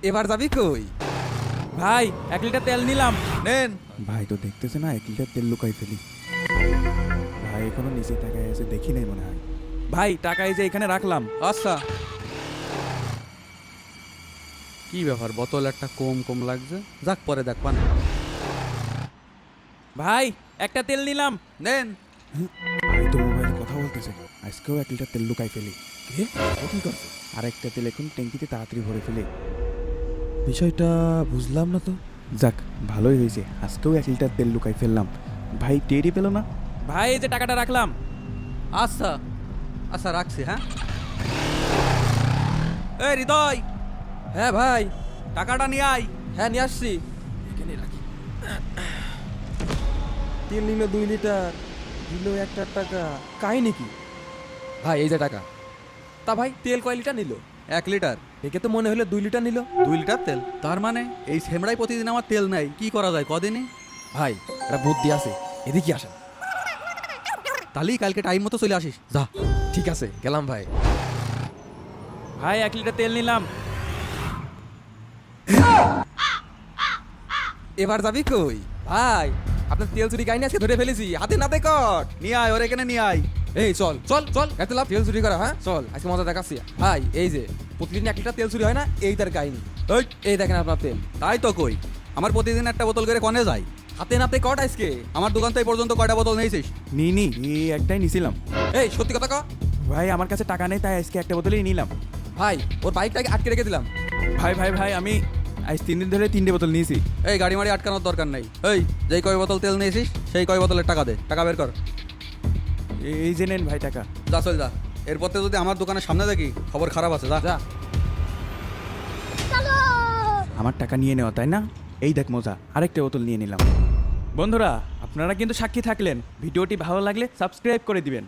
এবার যাবি কই? ভাই 1 লিটার তেল নিলাম। নেন। ভাই তো দেখতেছে না 1 লিটার তেল লুকাই ফেলি। ভাই এখনো নিচে তাকায় আছে, দেখি নাই মনে হয়। ভাই টাকা এই যে এখানে রাখলাম। আচ্ছা, কি ব্যাপার, বোতল একটা কম কম লাগছে। যাক, পরে দেখ পান। ভাই একটা তেল নিলাম। নেন। ভাই তো মোবাইলে কথা বলতেছে, আজকেও 1 লিটার তেল লুকাই ফেলি। কে? ও কি করছে? আর একটা তেল এখন ট্যাঙ্কিতে তাড়াতাড়ি ভরে ফেলি। বিষয়টা বুঝলাম না তো। যাক ভালোই হয়েছে, আজকেও 1 লিটার তেল লুকাই ফেললাম। ভাই টেরই পেল না। ভাই এই যে টাকাটা রাখলাম। আচ্ছা আচ্ছা, রাখছি। হ্যাঁ, এই হৃদয়, হ্যাঁ ভাই, টাকাটা নিয়ে আয়। হ্যাঁ নিয়ে আসছি। এখানে রাখি। তেল নিল 2 লিটার, দিল 1 টাকা। কাহিনী কি ভাই? এই যে টাকা। তা ভাই তেল কয় লিটার নিল? 1 লিটার। একে তো মনে হলো 2 লিটার নিল। 2 লিটার তেল? তার মানে এই সেমরাই প্রতিদিন আমার তেল নাই। কি করা যায় কদিনই? ভাই এটা বুদ্ধি আছে, এদিকে আসেন। তাহলেই কালকে টাইম মতো চলে আসিস। যা। ঠিক আছে, গেলাম ভাই। ভাই 1 লিটার তেল নিলাম। এবার যাবি কই? ভাই আপনার তেল চুরি কাহিনী আজকে ধরে ফেলেছি, হাতে নাতে কট। নিয়ে আয়, ওর এখানে নিয়ে আয়। এই চল চল চল, এত লাভ তেল চুরি করা। হ্যাঁ চল, আজকে মজা দেখাচ্ছি। ভাই এই যে প্রতিদিন 1 লিটার তেল চুরি হয় না, এই তার কাহিনী। ওই, এই দেখেন আপনার তেল। তাই তো কই, আমার প্রতিদিন একটা বোতল করে কনে যায়। হাতে নাতে কট আজকে। আমার দোকান থেকে পর্যন্ত কয়টা বোতল নিয়েছিস? নি এই একটাই নিছিলাম। এই সত্যি কথা ক। ভাই আমার কাছে টাকা নেই, তাই আজকে একটা বোতলই নিলাম। ভাই ওর বাইকটাকে আটকে রেখে দিলাম। ভাই আমি আজ 3 দিন ধরে 3টে বোতল নিয়েছি। এই গাড়ি মাড়ি আটকানোর দরকার নেই। এই যেই কয় বোতল তেল নিয়েছিস সেই কয় বোতলের টাকা দে। টাকা বের কর। এই যে নেন ভাই টাকা। যা, চল যা। এরপর থেকে যদি আমার দোকানের সামনে দেখি, খবর খারাপ আছে। যা। যা। আমার টাকা নিয়ে নেওয়া, তাই না? এই দেখ মজা, আরেকটা বোতল নিয়ে নিলাম। বন্ধুরা আপনারা কিন্তু সাক্ষী থাকলেন। ভিডিওটি ভালো লাগলে সাবস্ক্রাইব করে দিবেন।